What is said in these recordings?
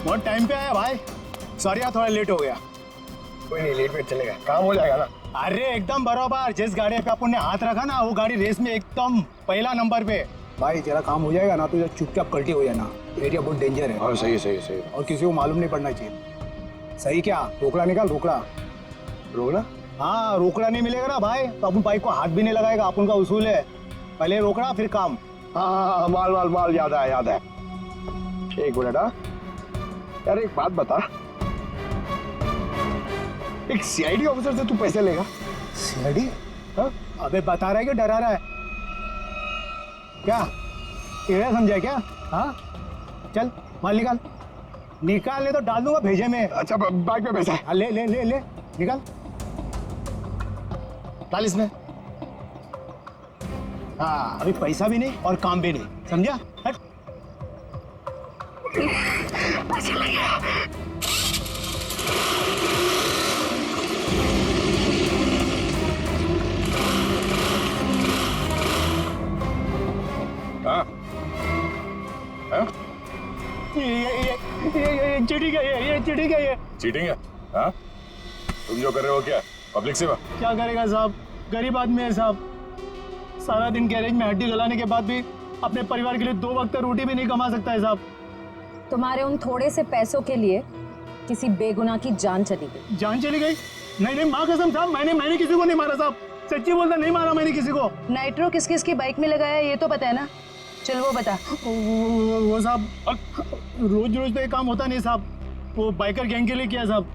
बहुत टाइम पे आया भाई। सॉरी यार थोड़ा लेट हो गया। कोई नहीं, लेट वेट चलेगा, काम हो जाएगा ना। अरे एकदम बराबर, जिस गाड़ी पे अपन ने हाथ रखा ना वो गाड़ी रेस में एकदम पहला नंबर पे। भाई तेरा काम हो जाएगा ना तो चुपचाप कल्टी हो जाना, एरिया बहुत डेंजर है। हाँ सही सही सही। और किसी को मालूम नहीं पड़ना चाहिए। सही क्या? रोकड़ा निकाल, रोकड़ा। रोकना? हाँ रोकड़ा नहीं मिलेगा ना भाई तो अपन बाइक को हाथ भी नहीं लगाएगा, अपन का उसूल है पहले रोकड़ा फिर काम। हाँ माल माल माल, याद है याद है। एक मिनट। हाँ यार एक बात बता, एक सीआईडी ऑफिसर से तू पैसे लेगा? सीआईडी? हाँ? अबे बता रहा है कि डरा रहा है? क्या टेढ़ा समझा क्या? हाँ चल माल निकाल, निकाल ले तो डाल दूंगा भेजे में। अच्छा बाइक पे पैसा है? हाँ ले ले ले ले निकाल, डाल इसमें। हाँ अभी पैसा भी नहीं और काम भी नहीं, समझा? हट। हाँ हाँ ये चीटिंग है, ये चीटिंग है, ये चीटिंग है? हाँ तुम जो कर रहे हो क्या पब्लिक सेवा? क्या करेगा साहब, गरीब आदमी है साहब। सारा दिन गैरेज में हड्डी गलाने के बाद भी अपने परिवार के लिए 2 वक्त रोटी भी नहीं कमा सकता है साहब। तुम्हारे उन थोड़े से पैसों के लिए किसी बेगुनाह की जान चली गई। जान चली गई? नहीं नहीं माँ कसम साहब, मैंने किसी को नहीं मारा साहब, सच्ची बोलता नहीं मारा मैंने किसी को। नाइट्रो किस किस की बाइक में लगाया ये तो पता है ना? चल वो बता। वो साहब रोज रोज तो ये काम होता नहीं साहब, वो बाइकर गैंग के लिए किया साहब।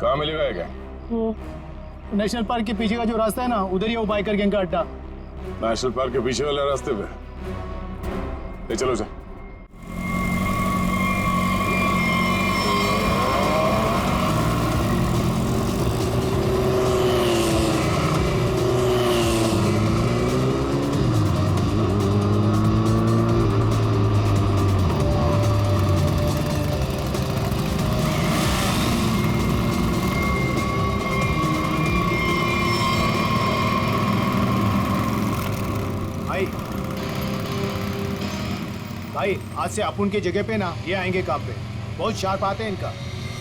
कहाँ मिलेगा ये क्या? वो नेशनल पार्क के पीछे का जो रास्ता है ना उधर ही है वो बाइकर गैंग का अड्डा। नेशनल पार्क के पीछे वाले रास्ते पे? ले चलो सर। भाई आज से अपन की जगह पे ना ये आएंगे काम पे, बहुत शार्प आते हैं इनका।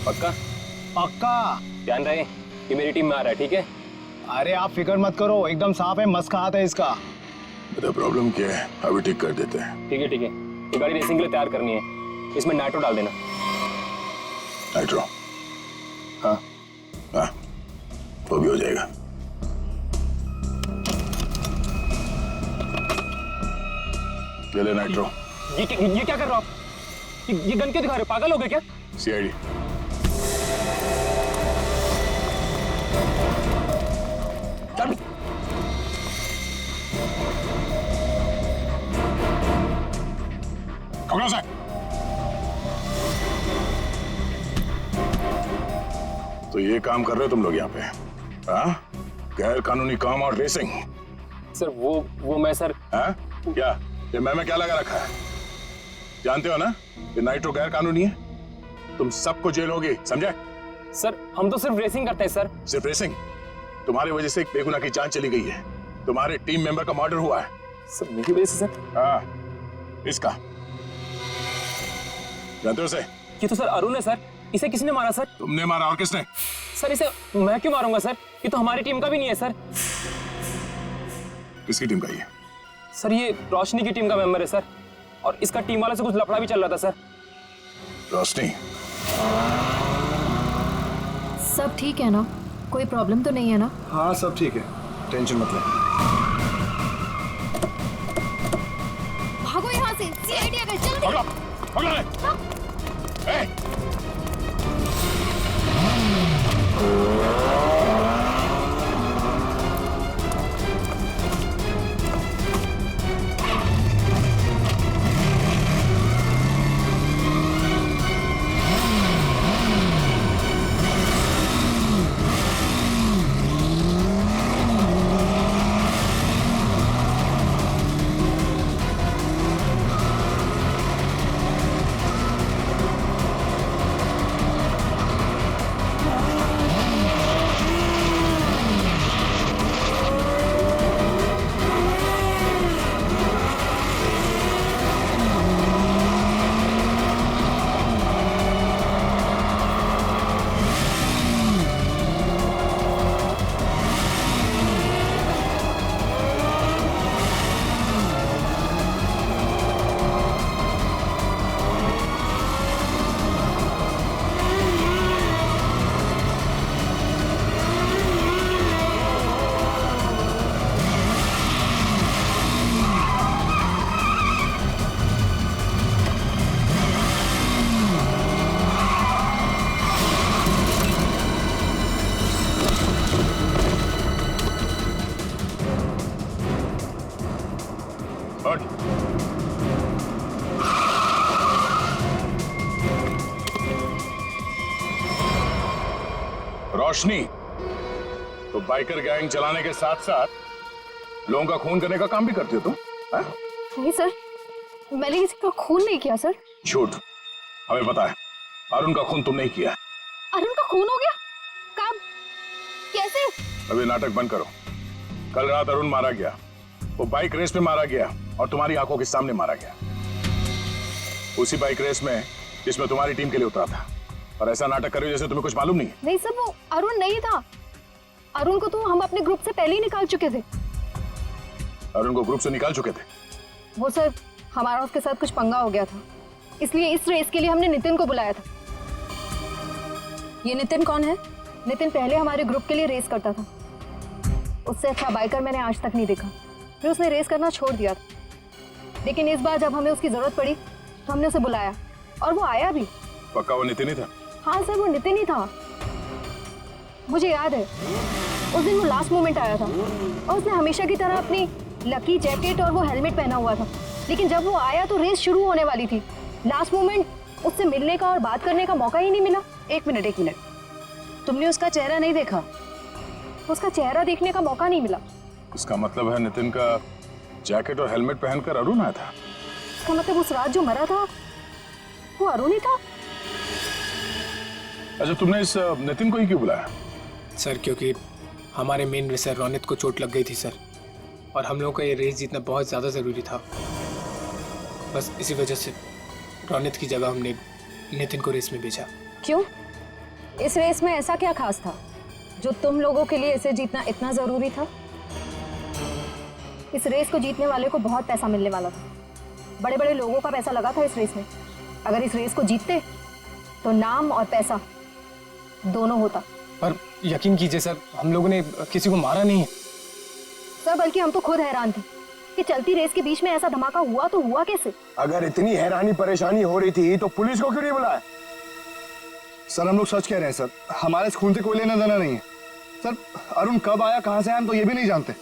पक्का? पक्का। ध्यान रहे कि मेरी टीम में आ रहा है, ठीक है? अरे आप फिक्र मत करो, एकदम साफ है, मस्त हाथ है इसका। मेरा प्रॉब्लम क्या है अभी ठीक कर देते हैं। ठीक है ठीक है, ये गाड़ी रेसिंग के लिए तैयार करनी है, इसमें नाइट्रो डाल देना। नाइट्रो? हाँ हाँ वो भी हो जाएगा। ले ले नाइट्रो। ये क्या कर रहे हो आप? ये गन क्यों दिखा रहे हो? पागल हो गए क्या? सीआईडी। से तो ये काम कर रहे हो तुम लोग यहाँ पे? हाँ गैर कानूनी काम और रेसिंग। सर वो मैं सर। हाँ क्या ये मैं क्या लगा रखा है? जानते हो ना ये नाइट्रो गैर कानूनी है, तुम सबको जेल होगी, समझे? सर हम तो सिर्फ रेसिंग करते हैं सर। सिर्फ रेसिंग? तुम्हारी वजह से एक बेगुनाह की जान चली गई है, तुम्हारे टीम मेंबर का मर्डर हुआ है। सर मेरी वजह से सर? हाँ इसका जानते हो उसे? ये तो सर अरुण है सर, इसे किसने मारा सर? तुमने मारा, और किसने? सर इसे मैं क्यों मारूंगा सर, ये तो हमारी टीम का भी नहीं है सर। किसकी टीम का ये? सर ये रोशनी की टीम का मेंबर है सर, और इसका टीम वाले से कुछ लफड़ा भी चल रहा था सर। रोशनी? सब ठीक है ना? कोई प्रॉब्लम तो नहीं है ना? हाँ सब ठीक है, टेंशन मत ले। भागो यहाँ से, सीआईडी आ गए, जल्दी। पकड़ो पकड़ो ले। रोशनी, तो बाइकर गैंग चलाने के साथ साथ लोगों का खून करने का काम भी करती हो तुम? हाँ? नहीं सर, मैंने किसी का खून नहीं किया सर। झूठ, हमें पता है अरुण का खून तुम नहीं किया। अरुण का खून हो गया? कब? कैसे? अभी नाटक बंद करो। कल रात अरुण मारा गया, वो बाइक रेस में मारा गया और तुम्हारी आंखों के सामने मारा गया, उसी बाइक रेस में जिसमें तुम्हारी टीम के लिए उतरा था। और ऐसा नाटक कर रहे हो जैसे तुम्हें कुछ मालूम नहीं है। नहीं सर, वो अरुण नहीं था। अरुण को तो हम अपने ग्रुप से पहले ही निकाल चुके थे। अरुण को ग्रुप से निकाल चुके थे? वो सर, हमारा उसके साथ कुछ पंगा हो गया था, इसलिए इस रेस के लिए हमने नितिन को बुलाया था। ये नितिन कौन है? नितिन पहले हमारे ग्रुप के लिए रेस करता था। उससे अच्छा बाइकर मैंने आज तक नहीं देखा। फिर उसने रेस करना छोड़ दिया था, लेकिन इस बार जब हमें उसकी जरूरत पड़ी तो हमने उसे बुलाया और वो आया भी। पक्का वो नितिन ही था? हाँ सर, वो नितिन ही था। मुझे याद है उस दिन वो लास्ट मोमेंट आया था और उसने हमेशा की तरह अपनी लकी जैकेट और वो हेलमेट पहना हुआ था, लेकिन जब वो आया तो रेस शुरू होने वाली थी। लास्ट मोमेंट उससे मिलने का और बात करने का मौका ही नहीं मिला। एक मिनट, तुमने उसका चेहरा नहीं देखा? उसका चेहरा देखने का मौका नहीं मिला। इसका मतलब है नितिन का जैकेट और हेलमेट पहनकर अरुण आया था? इसका मतलब उस रात जो मरा था वो अरुण ही था। अच्छा, तुमने इस नितिन को ही क्यों बुलाया? सर क्योंकि हमारे मेन रेसर रोनित को चोट लग गई थी सर, और हम लोगों का ये रेस जीतना बहुत ज़्यादा ज़रूरी था। बस इसी वजह से रोनित की जगह हमने नितिन को रेस में भेजा। क्यों? इस रेस में ऐसा क्या खास था जो तुम लोगों के लिए इसे जीतना इतना जरूरी था? इस रेस को जीतने वाले को बहुत पैसा मिलने वाला था। बड़े बड़े लोगों का पैसा लगा था इस रेस में। अगर इस रेस को जीतते तो नाम और पैसा दोनों होता। पर यकीन कीजिए सर, हम लोगों ने किसी को मारा नहीं है सर, बल्कि हम तो खुद हैरान थे कि चलती रेस के बीच में ऐसा धमाका हुआ तो हुआ कैसे। अगर इतनी हैरानी परेशानी हो रही थी तो पुलिस को क्यों नहीं बुलाया? सर हम लोग सच कह रहे हैं सर, हमारे इस खून से कोई लेना देना नहीं है सर। अरुण कब आया, कहां से आया, हम तो ये भी नहीं जानते।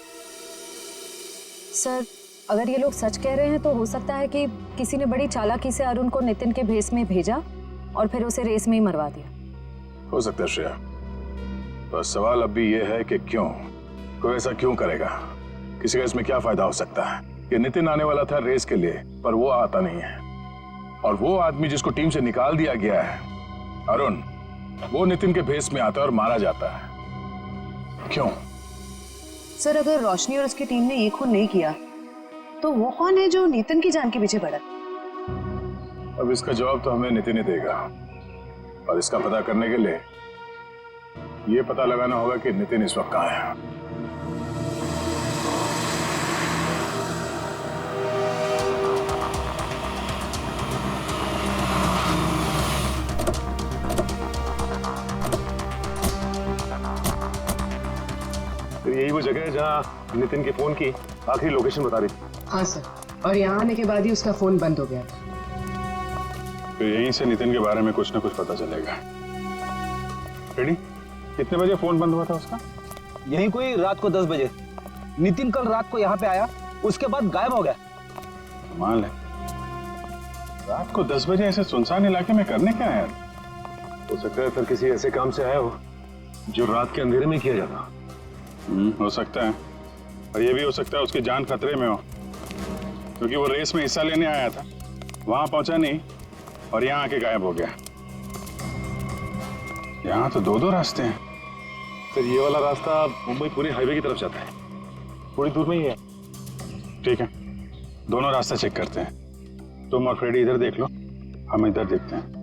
सर, अगर ये लोग सच कह रहे हैं तो हो सकता है कि किसी ने बड़ी चालाकी से अरुण को नितिन के भेस में भेजा और फिर उसे रेस में ही मरवा दिया। हो सकता है श्रेया, पर सवाल अब भी ये है कि क्यों? कोई ऐसा क्यों करेगा? किसी का इसमें क्या फायदा हो सकता है? ये नितिन आने वाला था रेस के लिए, पर वो आता नहीं है, और वो आदमी जिसको टीम से निकाल दिया गया है अरुण, वो नितिन के भेस में आता है और मारा जाता है। क्यों? सर, अगर रोशनी और उसकी टीम ने ये खून नहीं किया तो वो कौन है जो नितिन की जान के पीछे पड़ा? अब इसका जवाब तो हमें नितिन ही देगा, और इसका पता करने के लिए ये पता लगाना होगा कि नितिन इस वक्त कहाँ है। यही वो जगह है जहाँ नितिन के फोन की आखिरी लोकेशन बता रही थी। हाँ सर, और यहाँ आने के बाद ही उसका फोन बंद हो गया था। तो यहीं से नितिन के बारे में कुछ ना कुछ पता चलेगा। रेडी? कितने बजे फोन बंद हुआ था उसका? यही कोई रात को 10 बजे। नितिन कल रात को यहाँ पे आया, उसके बाद गायब हो गया। कमाल है, रात को 10 बजे ऐसे सुनसान इलाके में करने क्या है? हो सकता है फिर किसी ऐसे काम से आया हो जो रात के अंधेरे में किया जाता। हो सकता है, और ये भी हो सकता है उसकी जान खतरे में हो, क्योंकि वो रेस में हिस्सा लेने आया था, वहां पहुंचा नहीं और यहाँ आके गायब हो गया। यहाँ तो 2-2 रास्ते हैं। फिर ये वाला रास्ता मुंबई पुणे हाईवे की तरफ जाता है, थोड़ी दूर में ही है। ठीक है, दोनों रास्ता चेक करते हैं। तुम और फ्रेडी इधर देख लो, हम इधर देखते हैं।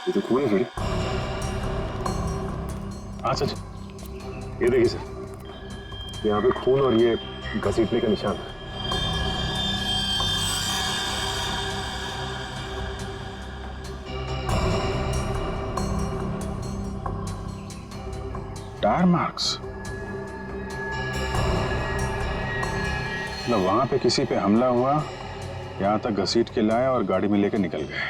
ये तो खून है फ्रेडी। हाँ सच, ये देखिए सर, यहाँ पे खून और ये घसीटने का निशान है। Tyre marks? मतलब वहां पे किसी पे हमला हुआ, यहां तक घसीट के लाए और गाड़ी में लेकर निकल गए।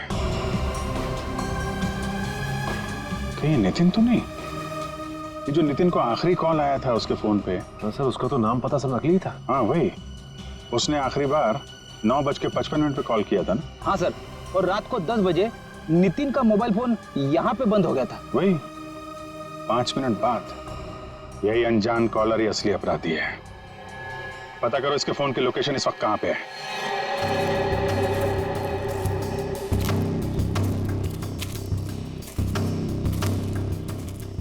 कहीं नितिन तो नहीं? ये जो नितिन को आखिरी कॉल आया था उसके फोन पे। तो सर उसका तो नाम पता सब नकली था। हाँ वही, उसने आखिरी बार 9:55 पे कॉल किया था ना? हाँ सर, और रात को 10 बजे नितिन का मोबाइल फोन यहाँ पे बंद हो गया था। वही 5 मिनट बाद। यही अनजान कॉलर ही असली अपराधी है। पता करो इसके फोन की लोकेशन इस वक्त कहाँ पे है।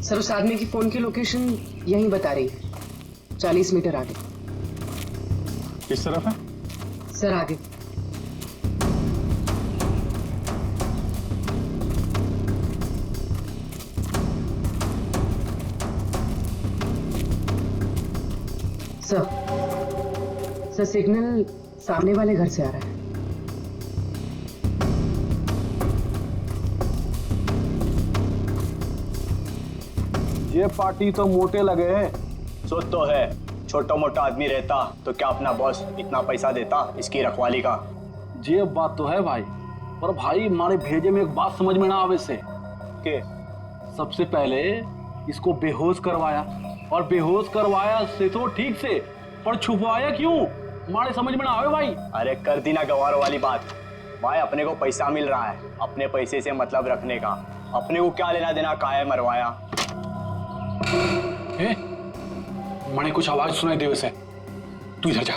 सर उस आदमी की फोन की लोकेशन यहीं बता रही है, 40 मीटर आगे। किस तरफ है? सर आगे। सर सिग्नल सामने वाले घर से आ रहा है। ये पार्टी तो मोटे लगे हैं। सोच तो है, छोटा मोटा आदमी रहता तो क्या अपना बॉस इतना पैसा देता इसकी रखवाली का। ये बात तो है भाई, पर भाई हमारे भेजे में एक बात समझ में ना आवे से के सबसे पहले इसको बेहोश करवाया, और बेहोश करवाया से तो ठीक से, पर छुपवाया क्यों हमारे समझ में ना आवे भाई। अरे कर दी ना गवार वाली बात भाई, अपने को पैसा मिल रहा है, अपने पैसे से मतलब रखने का, अपने को क्या लेना देना काहे मरवाया। मैंने कुछ आवाज सुनाई दे वैसे, तू इधर जा।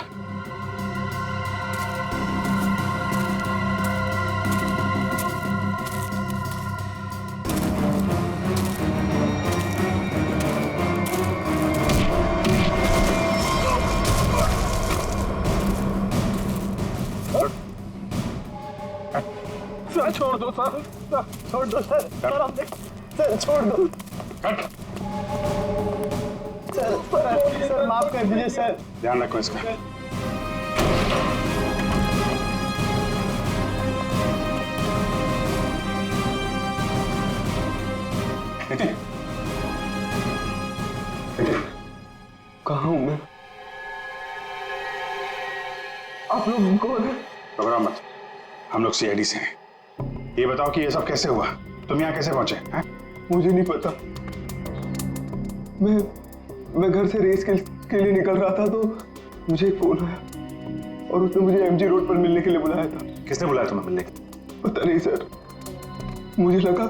सर छोड़ दो सर, छोड़ दो सर, सर हमने सर छोड़ दो सर माफ कर दीजिए सर। ध्यान रखो इसका। नितिन, कहाँ हूँ मैं? आप लोग कौन है? घबराओ मत, हम लोग सीआईडी से हैं। ये बताओ कि ये सब कैसे हुआ, तुम यहाँ कैसे पहुंचे हैं? मुझे नहीं पता, मैं घर से रेस के लिए निकल रहा था तो मुझे एक फोन आया और उसने मुझे एमजी रोड पर मिलने के लिए बुलाया था। किसने बुलाया तुम्हें मिलने? पता नहीं सर, मुझे लगा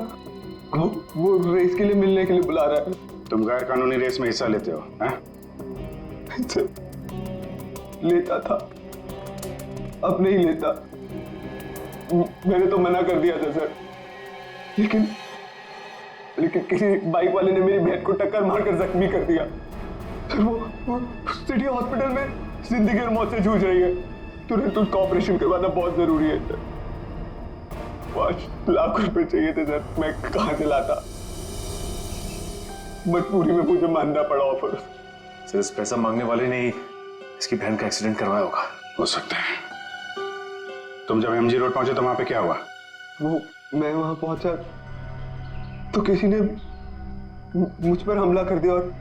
वो रेस के लिए मिलने के लिए बुला रहा है। तुम गैर कानूनी रेस में हिस्सा लेते हो? सर लेता था, अब नहीं लेता। मैंने तो मना कर दिया था सर, लेकिन किसी बाइक वाले ने मेरी बहन को टक्कर मारकर जख्मी कर दिया। सर वो सिटी हॉस्पिटल में जिंदगी और मौत से जूझ रही है, तुरंत उसका ऑपरेशन करवाना बहुत जरूरी है सर। 5 लाख रुपए चाहिए थे सर, मैं कहाँ से लाता? मजबूरी में मुझे मानना पड़ा ऑफर। सर इस पैसा मांगने वाले ने ही इसकी बहन का एक्सीडेंट करवाया होगा। हो सकता है। तुम जब एमजी रोड पहुंचे तो वहां पे क्या हुआ? वो मैं वहां पहुंचा तो किसी ने मुझ पर हमला कर दिया और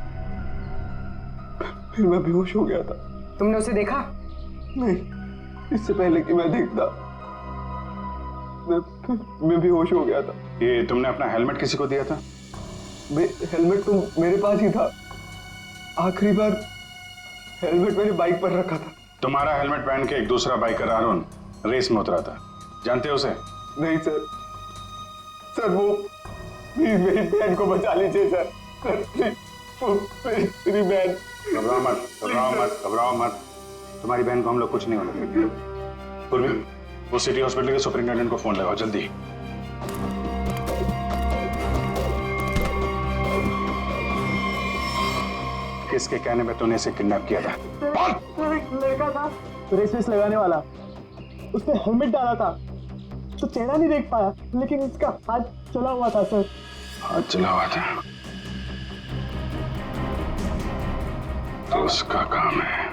फिर मैं बेहोश हो गया था। तुमने उसे देखा? नहीं, इससे पहले कि मैं देखता मैं बेहोश हो गया था। ये तुमने अपना हेलमेट किसी को दिया था? हेलमेट तो मेरे पास ही था, आखिरी बार हेलमेट मैंने बाइक पर रखा था। तुम्हारा हेलमेट पहन के एक दूसरा बाइकर अरुण रेस में उतरा था, जानते हो उसे? नहीं सर, सर वो मेरी बहन को बचा लीजिए सर, मेरी बहन। घबराओ मत, घबराओ मत, घबराओ मत, तुम्हारी बहन को हम लोग कुछ नहीं होने देंगे। पूर्वी, वो सिटी हॉस्पिटल के सुपरिंटेंडेंट को फोन लगाओ जल्दी। किसके कहने पे तूने इसे किडनैप किया था? लड़का था रेस लगाने वाला, उसने हेलमेट डाला था तो चेहरा नहीं देख पाया, लेकिन इसका हाथ चला हुआ था सर। हाथ चला हुआ था तो उसका काम है।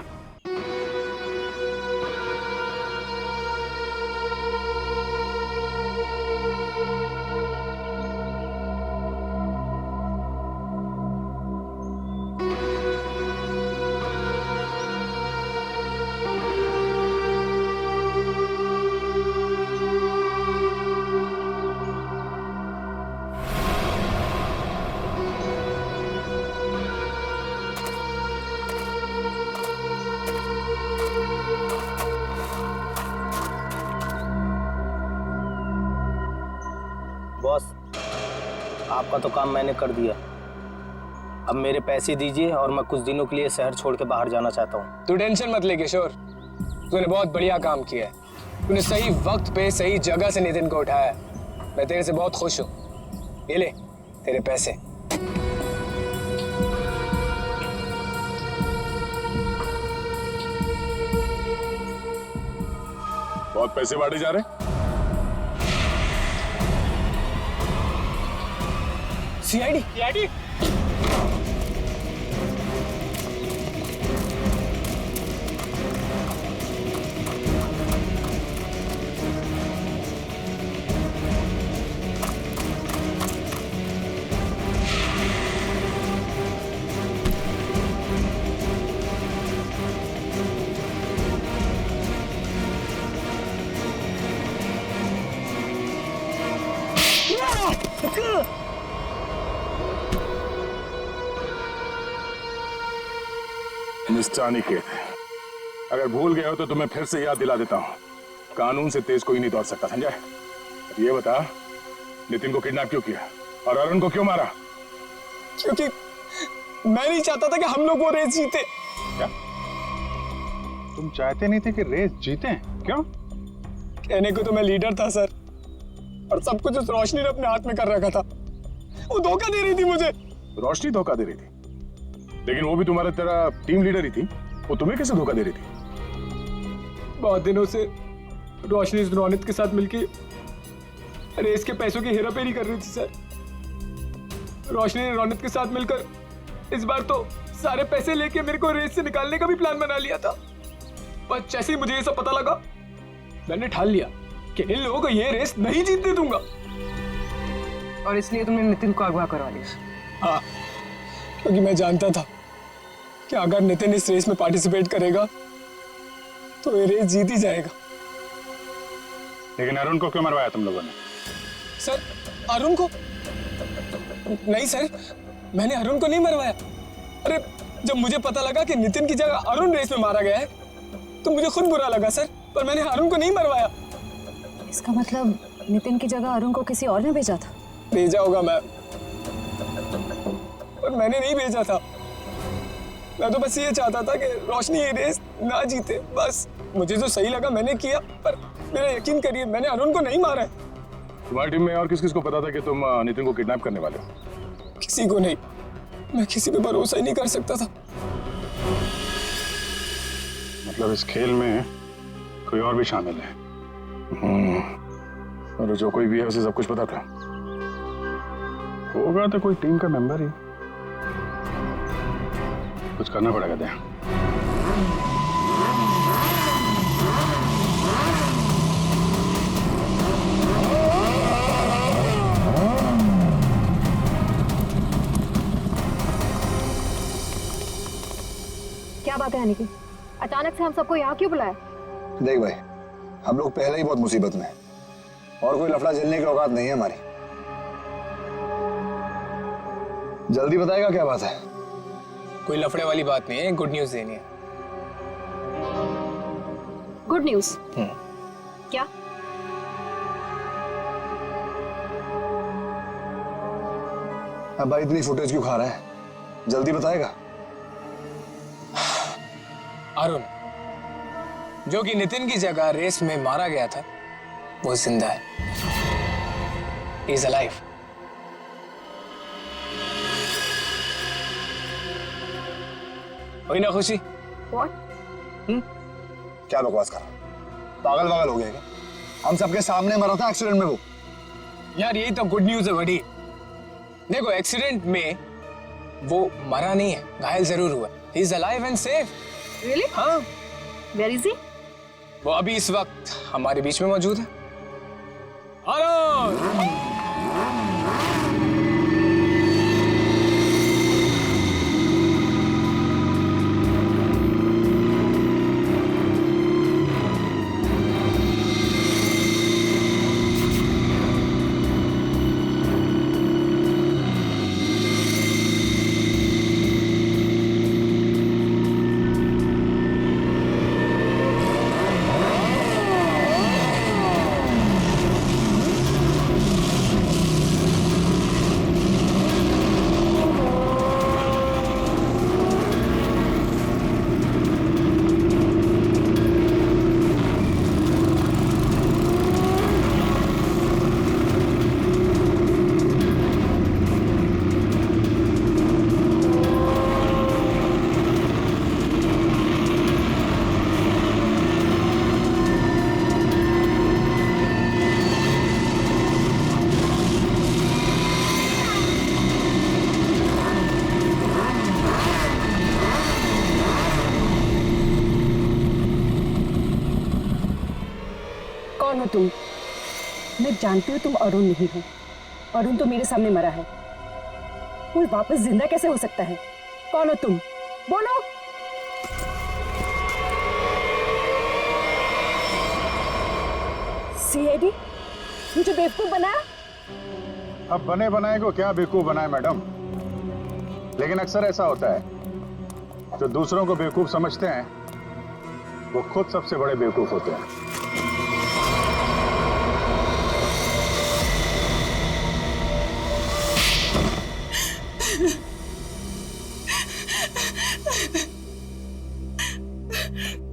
आपका तो काम मैंने कर दिया। अब मेरे पैसे दीजिए और मैं कुछ दिनों के लिए शहर छोड़ के बाहर जाना चाहता हूँ। तू टेंशन मत ले किशोर, तूने बहुत बढ़िया काम किया है। तूने सही वक्त पे सही जगह से नितिन को उठाया है। मैं तेरे से बहुत खुश हूँ। ये ले तेरे पैसे। बहुत पैसे बांटे जा रहे हैं। सीआईडी मिस्टर अनिकेत, अगर भूल गए हो तो तुम्हें फिर से याद दिला देता हूँ, कानून से तेज कोई नहीं दौड़ सकता, समझा? ये बता, नितिन को किडनैप क्यों किया और अरुण को क्यों मारा? क्योंकि मैं नहीं चाहता था कि हम लोग वो रेस जीते। क्या तुम चाहते नहीं थे कि रेस जीते? क्यों? कहने को तो मैं लीडर था सर, और सब कुछ उस रोशनी ने अपने हाथ में कर रखा था। वो धोखा दे रही थी मुझे। रोशनी धोखा दे रही थी, लेकिन वो भी तुम्हारा तेरा टीम लीडर ही थी। वो तुम्हें कैसे धोखा दे रही थी? बहुत दिनों से रोशनी रोनित के साथ मिलके रेस के पैसों की हेराफेरी कर रही थी सर। रोशनी ने रोनित के साथ मिलकर इस बार तो सारे पैसे लेके मेरे को रेस से निकालने का भी प्लान बना लिया था। पर जैसे ही मुझे ये सब पता लगा, मैंने ठान लिया कि इन लोगों को ये रेस नहीं जीतने दूंगा। और इसलिए तुमने नितिन को अगवा करवा लिया? हाँ, क्योंकि मैं जानता था कि अगर नितिन इस रेस में पार्टिसिपेट करेगा तो ये रेस जीत ही जाएगा। लेकिन अरुण को क्यों मरवाया तुम लोगों ने? सर, अरुण को? नहीं सर, मैंने अरुण को नहीं मरवाया। अरे, जब मुझे पता लगा कि नितिन की जगह अरुण रेस में मारा गया है तो मुझे खुद बुरा लगा सर, पर मैंने अरुण को नहीं मरवाया। इसका मतलब नितिन की जगह अरुण को किसी और ने भेजा था? भेजा होगा मैम, पर मैंने नहीं भेजा था। मैं तो बस ये चाहता था कि रोशनी ये रेस ना जीते, बस। मुझे जो सही लगा मैंने किया, पर मेरा यकीन करिए मैंने अरुण को नहीं मारा है। तुम्हारी टीम में और किस किस को पता था कि तुम नितिन को किडनैप करने वाले हो? किसी को नहीं। मैं किसी पे भरोसा ही नहीं कर सकता था। मतलब इस खेल में कोई और भी शामिल है? और जो कोई भी है उसे सब कुछ पता था? होगा तो कोई टीम का मेंबर ही। कुछ करना पड़ेगा दया। क्या बात है अनिकेत, अचानक से हम सबको यहाँ क्यों बुलाया? देख भाई, हम लोग पहले ही बहुत मुसीबत में हैं और कोई लफड़ा झेलने की औकात नहीं है हमारी। जल्दी बताएगा क्या बात है? कोई लफड़े वाली बात नहीं है, गुड न्यूज देनी है। Good news? क्या? अब भाई इतनी फुटेज क्यों खा रहा है? जल्दी बताएगा। अरुण, जो कि नितिन की जगह रेस में मारा गया था, वो जिंदा है। He is alive. हुई ना खुशी? What? क्या बकवास कर रहा है? पागल वागल हो गया क्या? हम सबके सामने मरा था एक्सीडेंट में वो। यार यही तो गुड न्यूज है बड़ी। देखो, एक्सीडेंट में वो मरा नहीं है, घायल जरूर हुआ। He is alive and safe. Really? हाँ, Where is he? वो अभी इस वक्त हमारे बीच में मौजूद है। अरुण! कौन हो तुम? मैं जानती हूँ तुम अरुण नहीं हो। अरुण तो मेरे सामने मरा है, कोई वापस जिंदा कैसे हो सकता है? कौन हो तुम? बोलो। सीआईडी मुझे बेवकूफ बनाया? अब बने बनाए को क्या बेवकूफ बनाए मैडम, लेकिन अक्सर ऐसा होता है, जो दूसरों को बेवकूफ समझते हैं वो खुद सबसे बड़े बेवकूफ होते हैं।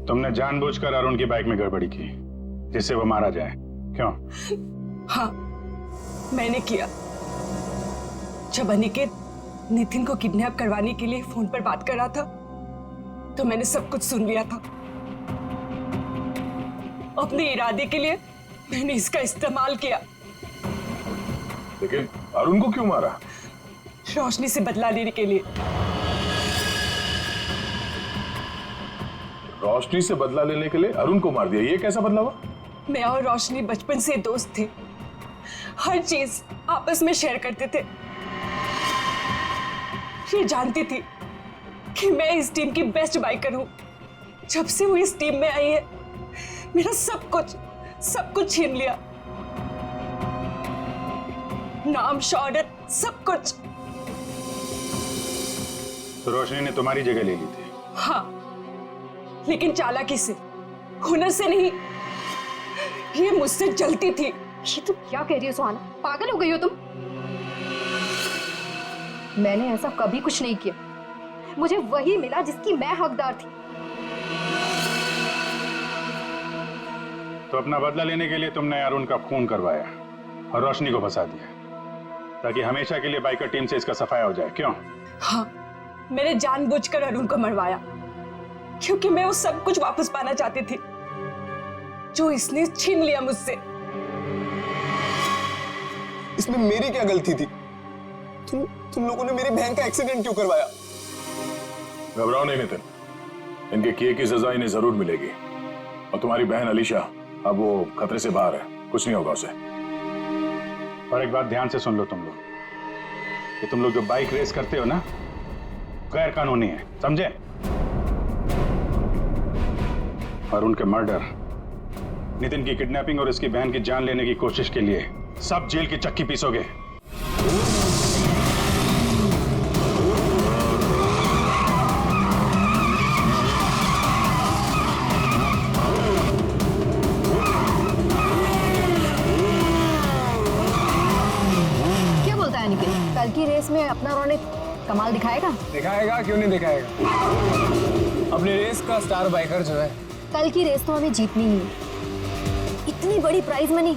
तुमने जानबूझकर अरुण की बाइक में गड़बड़ी की जिससे वो मारा जाए, क्यों? हाँ, मैंने किया। जब अनिकेत नितिन को किडनैप करवाने के लिए फोन पर बात कर रहा था तो मैंने सब कुछ सुन लिया था। अपने इरादे के लिए मैंने इसका इस्तेमाल किया। लेकिन अरुण को क्यों मारा? रोशनी से बदला लेने के लिए। रोशनी से बदला लेने के लिए अरुण को मार दिया, ये कैसा बदला हुआ? मैं और रोशनी बचपन से दोस्त थे, हर चीज आपस में शेयर करते थे। ये जानती थी कि मैं इस टीम की बेस्ट बाइकर हूं। जब से वो इस टीम में आई है मेरा सब कुछ छीन लिया, नाम, शौहरत, सब कुछ। तो रोशनी ने तुम्हारी जगह ले ली थी? हाँ, लेकिन चालाकी से, हुनर से नहीं। ये मुझसे जलती थी। ये तुम क्या कह रही हो सुहाना? पागल हो गई हो तुम? मैंने ऐसा कभी कुछ नहीं किया। मुझे वही मिला जिसकी मैं हकदार थी। तो अपना बदला लेने के लिए तुमने अरुण का खून करवाया और रोशनी को फंसा दिया ताकि हमेशा के लिए बाइकर टीम से इसका सफाया हो जाए, क्यों? हाँ, मैंने जानबूझकर अरुण को मरवाया क्योंकि मैं वो सब कुछ वापस पाना चाहती थी जो इसने छीन लिया मुझसे। इसमें मेरी क्या गलती थी? तुम लोगों ने मेरी बहन का एक्सीडेंट क्यों करवाया? घबराओ नहीं नितिन, इनके किए की सजा इन्हें जरूर मिलेगी। और तुम्हारी बहन अलीशा अब वो खतरे से बाहर है, कुछ नहीं होगा उसे। और एक बात ध्यान से सुन लो तुम लोग, कि तुम लोग जो बाइक रेस करते हो ना, गैर कानूनी है, समझे? और उनके मर्डर, नितिन की किडनैपिंग और इसकी बहन की जान लेने की कोशिश के लिए सब जेल की चक्की पीसोगे। क्या बोलता है अनिकेत? कल की रेस में अपना रौनक कमाल दिखाएगा? दिखाएगा, क्यों नहीं दिखाएगा? अपनी रेस का स्टार बाइकर जो है। कल की रेस तो हमें जीतनी ही है। इतनी बड़ी प्राइज मनी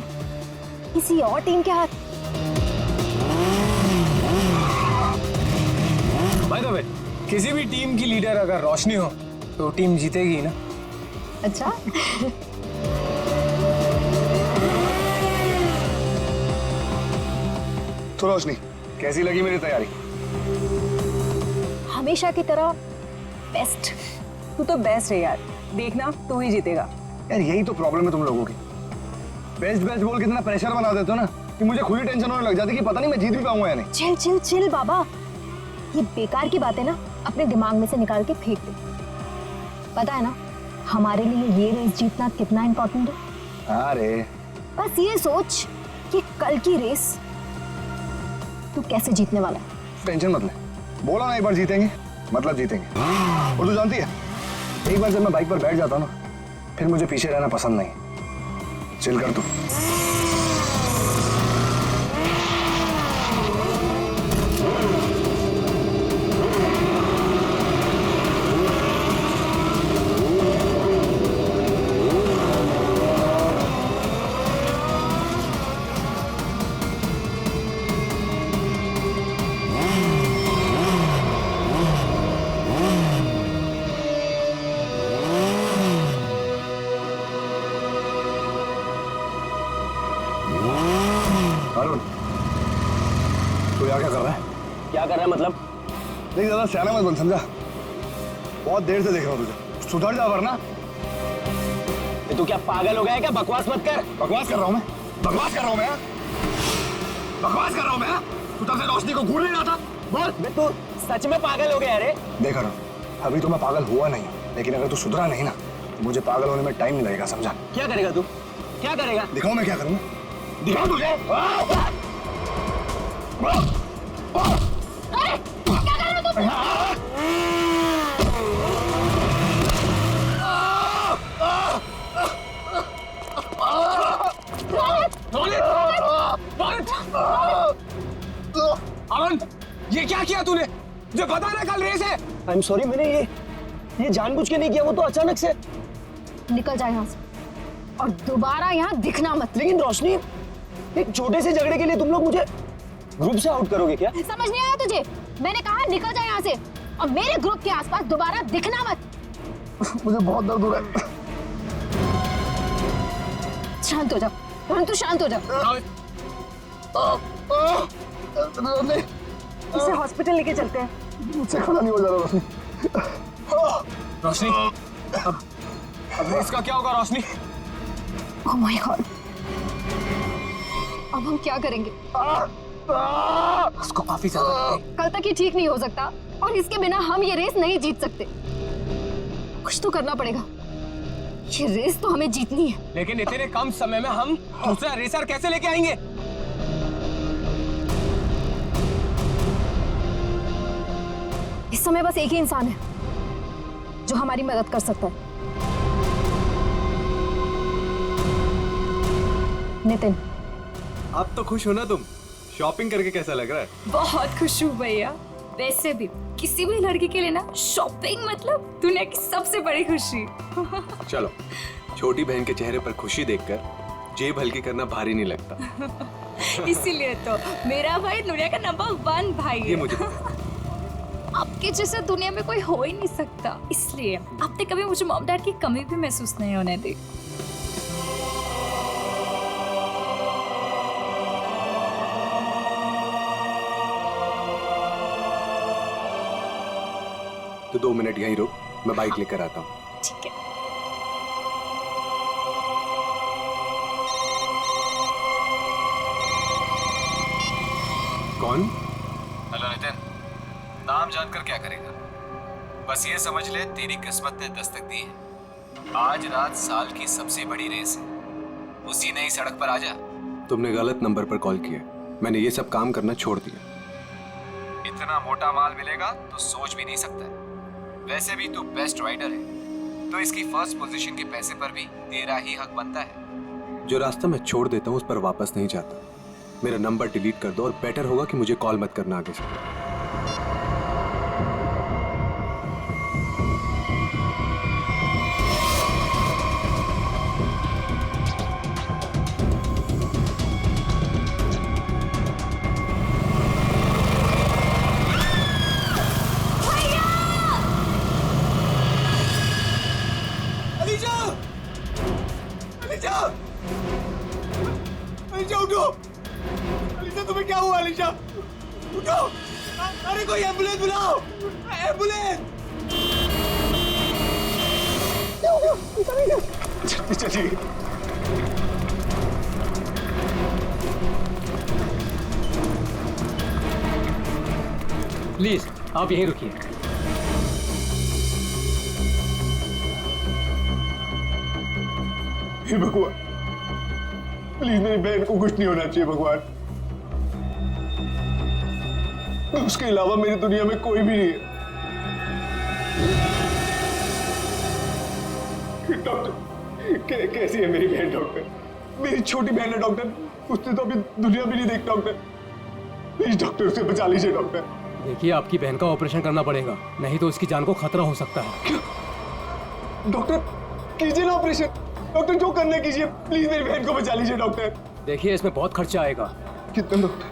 किसी और टीम के हाथ। बाय द वे, किसी भी टीम की लीडर अगर रोशनी हो तो टीम जीतेगी ना। अच्छा। तो रोशनी, कैसी लगी मेरी तैयारी? हमेशा की तरह बेस्ट। तू तो बेस्ट है यार, देखना तू ही जीतेगा। यार यही तो प्रॉब्लम है तुम लोगों की, बेस्ट बेस्ट बोल के इतना प्रेशर बना देते हो ना कि मुझे खुद ही टेंशन होने लग जाती कि पता नहीं मैं जीत भी पाऊंगा या नहीं। चिल चिल चिल बाबा, ये बेकार की बातें ना अपने दिमाग में से निकाल के फेंक दे। पता है ना हमारे लिए ये रेस जीतना कितना इम्पोर्टेंट है? अरे बस ये सोच कि कल की रेस तू कैसे जीतने वाला है। टेंशन मत ले, बोला ना एक बार जीतेंगे मतलब जीतेंगे। और तू जानती है, एक बार जब मैं बाइक पर बैठ जाता हूँ ना, फिर मुझे पीछे रहना पसंद नहीं। चिल कर तू। अरुण, तू यहाँ क्या कर रहा है? क्या कर रहा है मतलब? नहीं, ज्यादा सियाना मत बन, समझा? बहुत देर से देख रहा हूँ तुझे, सुधर जा वरना। ये तू क्या पागल हो गया है क्या? बकवास मत कर। बकवास कर रहा हूँ मैं? बकवास कर रहा हूँ मैं? बकवास कर रहा हूँ मैं? तू तब से रोशनी को घूर नहीं रहा था? बोल बे, तू सच में पागल हो गया रे? देखा ना, अभी तो मैं पागल हुआ नहीं, लेकिन अगर तू सुधरा नहीं ना तो मुझे पागल होने में टाइम नहीं लगेगा, समझा? क्या करेगा तू? क्या करेगा? दिखाऊं मैं क्या करूंगा? दिखाऊं तुझे? अरे क्या कर रहे हो तुम? अरुण, ये क्या किया तूने? मुझे पता ना कल रेस है। आई एम सॉरी, मैंने ये जानबूझ के नहीं किया, वो तो अचानक से। निकल जाए यहाँ से और दोबारा यहाँ दिखना मत। लेकिन रोशनी, एक छोटे से झगड़े के लिए तुम लोग मुझे ग्रुप से आउट करोगे क्या? समझ नहीं आया तुझे? मैंने कहा निकल जाए यहाँ से और मेरे ग्रुप के आसपास दोबारा दिखना मत। मुझे बहुत दर्द हो रहा है। शांत हो जा, तू शांत हो जा। इसे हॉस्पिटल लेके चलते हैं। मुझसे खड़ा नहीं हो जा रहा रोशनी। रोशनी, अब रेस का क्या होगा रोशनी? ओह माय गॉड, अब हम क्या करेंगे? उसको काफी ज्यादा कल तक ये ठीक नहीं हो सकता और इसके बिना हम ये रेस नहीं जीत सकते। कुछ तो करना पड़ेगा, ये रेस तो हमें जीतनी है। लेकिन इतने कम समय में हम दूसरा रेसर कैसे लेके आएंगे? इस समय बस एक ही इंसान है जो हमारी मदद कर सकता है, नितिन। आप तो खुश हो ना तुम? शॉपिंग करके कैसा लग रहा है? बहुत खुश हूँ भैया। वैसे भी किसी भी लड़की के लिए ना शॉपिंग मतलब दुनिया की सबसे बड़ी खुशी। चलो, छोटी बहन के चेहरे पर खुशी देखकर जेब हल्की करना भारी नहीं लगता। इसीलिए तो मेरा भाई दुनिया का नंबर 1 भाई है। ये मुझे आपके जैसा दुनिया में कोई हो ही नहीं सकता, इसलिए आपने कभी मुझे मॉम डैड की कमी भी महसूस नहीं होने दी। तो 2 मिनट यहीं रुक, मैं बाइक लेकर आता हूँ। ठीक है। कौन? हेलो नितिन, नाम जानकर क्या करेगा? बस ये समझ ले तेरी किस्मत ने दस्तक दी है। आज रात साल की सबसे बड़ी रेस है, उसी नई सड़क पर आजा। तुमने गलत नंबर पर कॉल किया, मैंने ये सब काम करना छोड़ दिया। इतना मोटा माल मिलेगा तो सोच भी नहीं सकता है। वैसे भी तू बेस्ट राइडर है, तो इसकी फर्स्ट पोजीशन के पैसे पर भी तेरा ही हक बनता है। जो रास्ता मैं छोड़ देता हूँ उस पर वापस नहीं जाता। मेरा नंबर डिलीट कर दो और बेटर होगा कि मुझे कॉल मत करना आगे से। अलीशा उठो! अलीशा तुम्हें क्या हुआ? अलीशा उठो! अरे कोई एम्बुलेंस बुलाओ! एम्बुलेंस! चलिए। प्लीज आप यहीं रुकिए। हे भगवान, प्लीज मेरी बहन को कुछ नहीं होना चाहिए भगवान। उसके अलावा मेरी दुनिया में कोई भी नहीं है। डॉक्टर, कैसी है मेरी बहन? डॉक्टर, मेरी छोटी बहन है डॉक्टर, उसने तो अभी दुनिया भी नहीं देखी डॉक्टर। प्लीज डॉक्टर, उसे बचा लीजिए डॉक्टर। देखिए, आपकी बहन का ऑपरेशन करना पड़ेगा, नहीं तो उसकी जान को खतरा हो सकता है। क्या? डॉक्टर कीजिए ना ऑपरेशन। डॉक्टर जो करना कीजिए, प्लीज मेरी बहन को बचा लीजिए डॉक्टर। देखिए, इसमें बहुत खर्चा आएगा। कितना डॉक्टर?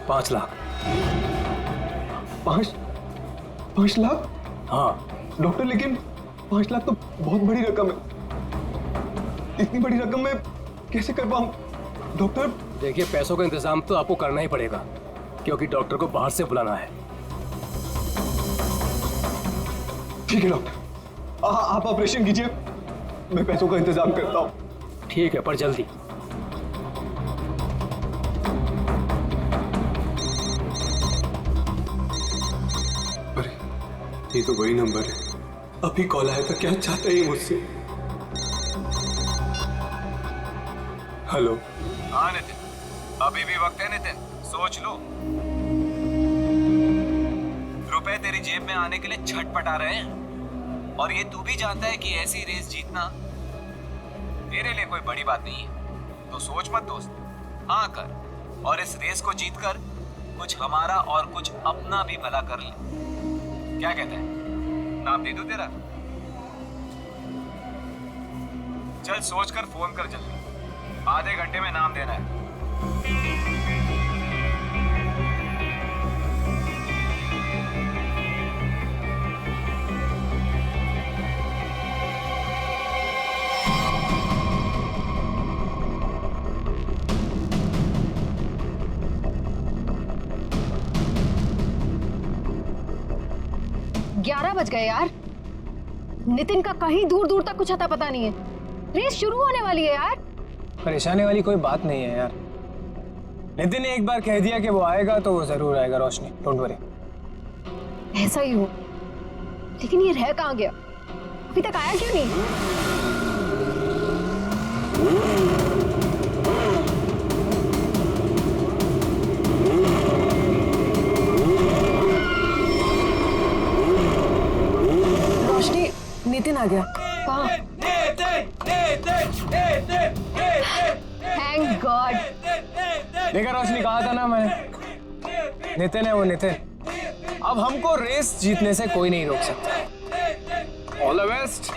5 लाख। 5 लाख? हाँ डॉक्टर, लेकिन 5 लाख तो बहुत बड़ी रकम है। इतनी बड़ी रकम मैं कैसे कर पाऊं डॉक्टर? देखिए, पैसों का इंतजाम तो आपको करना ही पड़ेगा, क्योंकि डॉक्टर को बाहर से बुलाना है। ठीक है डॉक्टर, आप ऑपरेशन कीजिए, मैं पैसों का इंतजाम करता हूँ। ठीक है, पर जल्दी। अरे ये तो वही नंबर है, अभी कॉल आया था। क्या चाहता है ये मुझसे? हेलो। हाँ नितिन, अभी भी वक्त है नितिन, सोच लो। रुपए तेरी जेब में आने के लिए छटपटा रहे हैं और ये तू भी जानता है कि ऐसी रेस जीतना तेरे लिए कोई बड़ी बात नहीं है। तो सोच मत दोस्त, हाँ कर और इस रेस को जीतकर कुछ हमारा और कुछ अपना भी भला कर ले। क्या कहते हैं, नाम दे दूं तेरा? चल सोचकर फोन कर जल्दी, आधे घंटे में नाम देना है। ग्यारह बज गए यार। नितिन का कहीं दूर दूर तक कुछ अता पता नहीं है। रेस शुरू होने वाली है यार। परेशानी वाली कोई बात नहीं है यार। नितिन ने एक बार कह दिया कि वो आएगा तो वो जरूर आएगा रोशनी, डोंट वरी। ऐसा ही हो, लेकिन ये रह कहाँ गया? अभी तक आया क्यों नहीं? रोशनी, नितिन आ गया। कहाँ? Thank God. देखा रोशनी, कहा था ना मैंने, नितिन है वो नितिन। अब हमको रेस जीतने से कोई नहीं रोक सकता। All the best.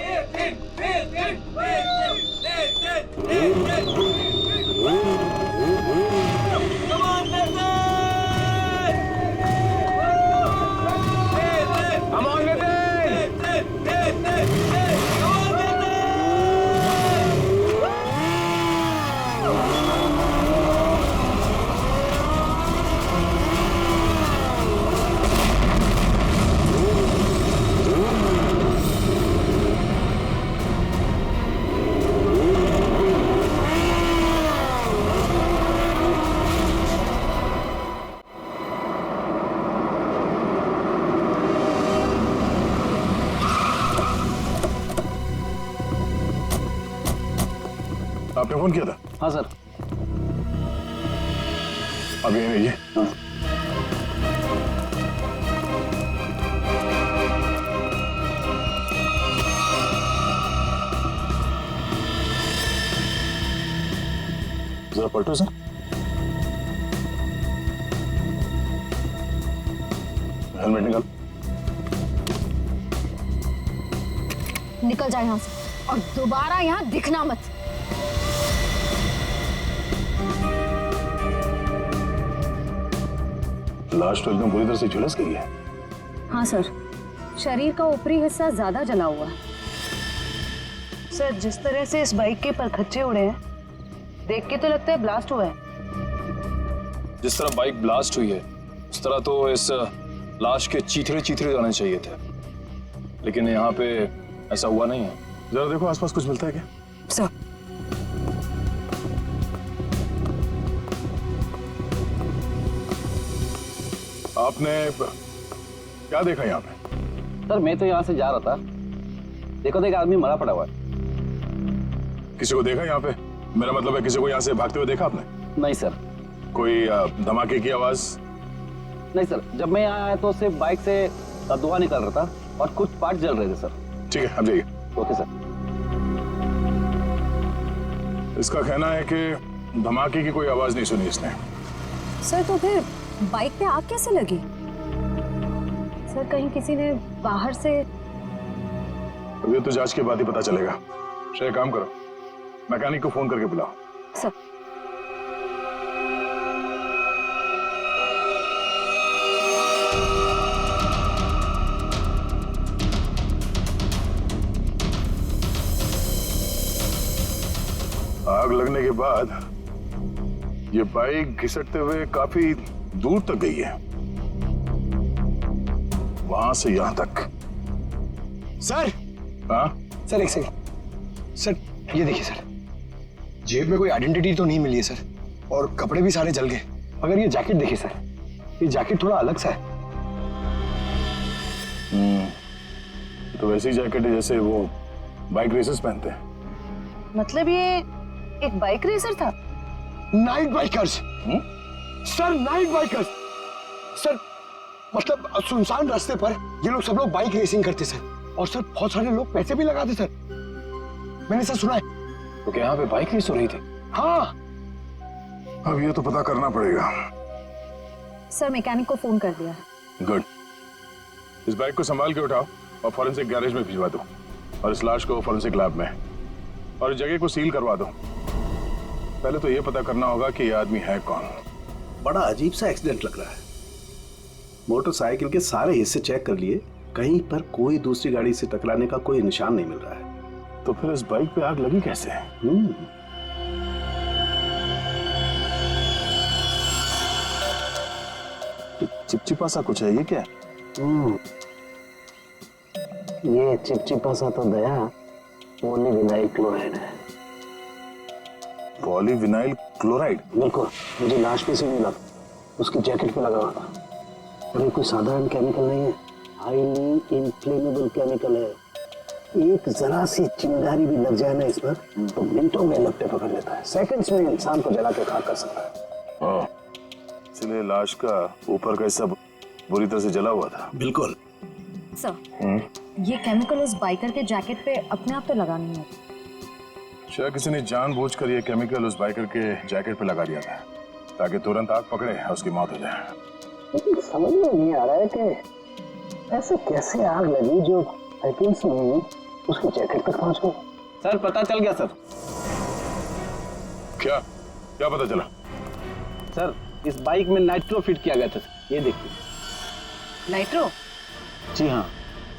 Come on, Nitin! आपने फोन किया था? हाँ सर। अभी ये रहिए। जरा पलटो सर। हेलमेट निकाल। निकल जाए यहाँ से और दोबारा यहाँ दिखना मत। लाश तो एकदम पूरी तरह से झुलस गई है। हाँ सर, शरीर का ऊपरी हिस्सा ज्यादा जला हुआ है। सर, जिस तरह से इस बाइक के परखच्चे उड़े हैं, देख के तो लगता है ब्लास्ट हुआ है। जिस तरह बाइक ब्लास्ट हुई है उस तरह तो इस लाश के चीथड़े चीथड़े जाने चाहिए थे, लेकिन यहाँ पे ऐसा हुआ नहीं है। जरा देखो आसपास कुछ मिलता है क्या? सर, आपने क्या देखा यहाँ पे? सर मैं तो यहाँ से जा रहा था, देखो तो एक आदमी मरा पड़ा हुआ है। किसी को देखा यहाँ पे? मेरा मतलब है किसी को यहाँ से भागते हुए देखा आपने? नहीं सर। कोई धमाके की आवाज? नहीं सर, जब मैं यहाँ आया तो सिर्फ बाइक से धुआं निकल रहा था और कुछ पार्ट जल रहे थे सर। ठीक है, अब जाइए। Okay sir. इसका कहना है कि धमाके की कोई आवाज नहीं सुनी इसने। सर तो फिर बाइक पे आग कैसे लगी? सर कहीं किसी ने बाहर से? अभी तो जांच के बाद ही पता चलेगा। श्रेय, काम करो, मैकेनिक को फोन करके बुलाओ। सर। आग लगने के बाद ये बाइक घिसटते हुए काफी दूर तक गई है, वहां से यहां तक। सर। हाँ सर एक सेकंड, सर ये देखिए सर, जेब में कोई आइडेंटिटी तो नहीं मिली है सर, और कपड़े भी सारे जल गए। अगर ये जैकेट देखिए सर, ये जैकेट थोड़ा अलग सा है। तो वैसी जैकेट है जैसे वो बाइक रेसर्स पहनते हैं। मतलब ये एक बाइक रेसर था? Night bikers sir, night bikers sir. मतलब सुनसान रास्ते पर ये लोग सब लोग बाइक रेसिंग करते सर, और सर बहुत सारे लोग पैसे भी लगाते सर, मैंने सर सुना है। तो क्या यहाँ पे बाइक रेस हो रही थी? हाँ। अब ये तो पता करना पड़ेगा। सर मैकेनिक को फोन कर दिया। गुड। इस बाइक को संभाल के उठाओ और फॉरेंसिक गैरेज में भिजवा दो, और इस लाश को फॉरेंसिक लैब में, और इस जगह को सील करवा दो। पहले तो ये पता करना होगा कि ये आदमी है कौन। बड़ा अजीब सा एक्सीडेंट लग रहा है। मोटरसाइकिल के सारे हिस्से चेक कर लिए, कहीं पर कोई दूसरी गाड़ी से टकराने का कोई निशान नहीं मिल रहा है। तो फिर इस बाइक पे आग लगी कैसे? चिपचिपा सा कुछ है, ये क्या है? ये चिपचिपा सा तो दया पॉलीविनाइल क्लोराइड है। Polyvinyl chloride? बिल्कुल, मुझे लाश पे से मिला, उसकी जैकेट पे लगा हुआ था। और ये कोई साधारण केमिकल नहीं है, हाईली इन्फ्लेमेबल केमिकल है। एक जरा सी चिंगारी भी लग जाए ना इस पर तो मिनटों में लपटे पकड़ लेता है, सेकंड्स में इंसान को जला के खाक कर सकता है। इसलिए लाश का ऊपर का हिस्सा बुरी तरह से जला हुआ था। बिल्कुल सर, ये केमिकल उस बाइकर के जैकेट पे अपने आप तो लगा नहीं होता। शायद किसी ने जानबूझकर ये केमिकल उस बाइकर के जैकेट पे लगा दिया था ताकि तुरंत आग पकड़े और उसकी मौत हो जाए। लेकिन समझ में नहीं आ रहा है कि ऐसे कैसे आग लगी जो सेकंड्स में उसकी जैकेट तक पहुंच गई। सर पता चल गया सर। क्या क्या पता चला? सर इस बाइक में नाइट्रो फिट किया गया था, ये देखिए। नाइट्रो? जी हाँ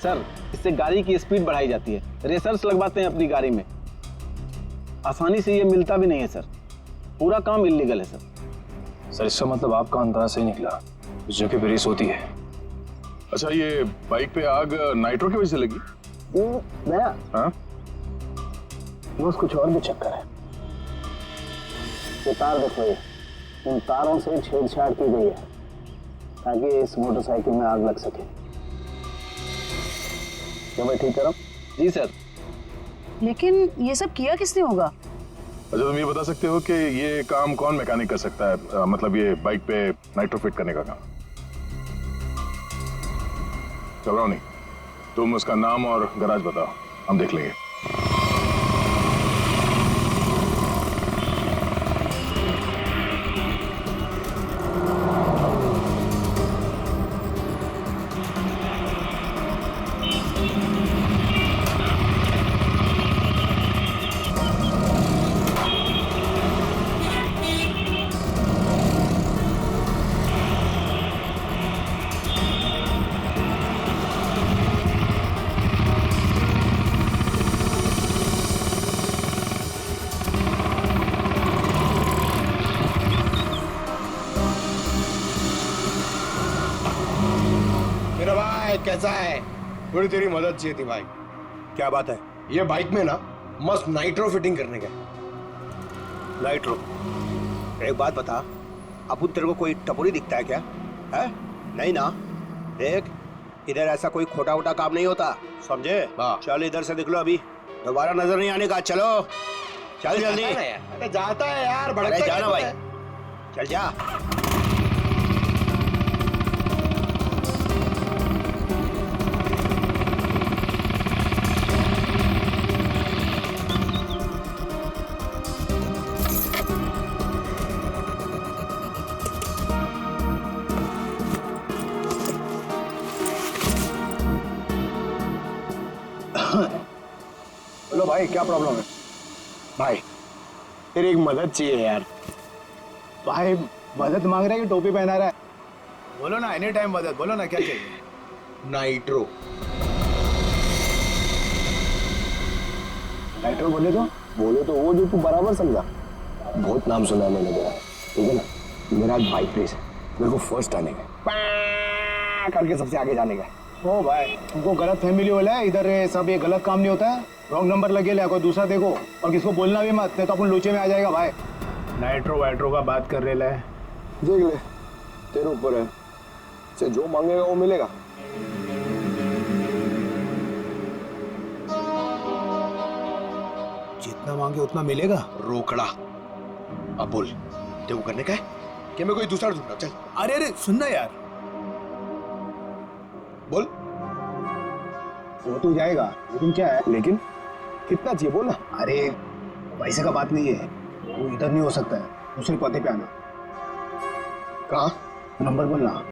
सर, इससे गाड़ी की स्पीड बढ़ाई जाती है। रेसर्स लगवाते हैं अपनी गाड़ी में, आसानी से ये मिलता भी नहीं है सर, पूरा काम इल्लीगल है सर। सर इसका मतलब आपका अंदाजा सही निकला, उस जगह पे रेस होती है। अच्छा, ये बाइक पे आग नाइट्रो की वजह से लगी? दया, हाँ? बस कुछ और भी चक्कर है। ये तार देखो, ये इन तारों से छेड़छाड़ की गई है ताकि इस मोटरसाइकिल में आग लग सके। क्या मैं ठीक करूं? जी सर। लेकिन ये सब किया किसने होगा? अच्छा, तुम ये बता सकते हो कि ये काम कौन मैकेनिक कर सकता है? मतलब ये बाइक पे नाइट्रो फिट करने का काम। घबराओ नहीं, तुम उसका नाम और गराज बताओ, हम देख लेंगे। कैसा है? थोड़ी तेरी मदद चाहिए थी भाई। क्या बात है? ये बाइक में ना मस्त नाइट्रो फिटिंग करने का। नाइट्रो? एक बात बता, अपुन तेरे को कोई टपोरी दिखता है क्या? है? नहीं ना? देख, इधर ऐसा कोई खोटा वोटा काम नहीं होता, समझे? चल इधर से निकलो, अभी दोबारा नजर नहीं आने का। चलो चल जल्दी। अरे जाता है यार, भड़कता है। जाना भाई, चल जा। बोलो भाई, क्या प्रॉब्लम है? भाई तेरी एक मदद चाहिए यार। भाई मदद मांग रहा है कि टोपी पहना रहा है? बोलो ना, एनी टाइम मदद, बोलो ना क्या चाहिए? नाइट्रो। नाइट्रो बोले तो वो जो तू बराबर समझा। बहुत नाम सुना है मैंने तेरा, ठीक है ना? मेरा बाइक रेस है, मेरे को फर्स्ट आने का, करके सबसे आगे जाने का। ओ भाई, तुमको गलत फैमिली वाला है इधर, सब ये गलत काम नहीं होता है। रॉन्ग नंबर लगे ले, कोई दूसरा देखो, और किसको बोलना भी मत, नहीं तो अपन लोचे में आ जाएगा भाई। नाइट्रो वाइट्रो का बात कर रहे है, देख ले, तेरे ऊपर है, से जो मांगेगा वो मिलेगा। जितना मांगे उतना मिलेगा। रोकड़ा। अब बोल, तेरे को करने का है कि मैं कोई दूसरा ढूंढूं? चल। अरे अरे सुनना यार, बोल। वो तो जाएगा, लेकिन क्या है? लेकिन कितना चाहिए बोल ना। अरे पैसे का बात नहीं है, वो इधर नहीं हो सकता है, दूसरे पते पे आना। कहाँ? नंबर बोलना।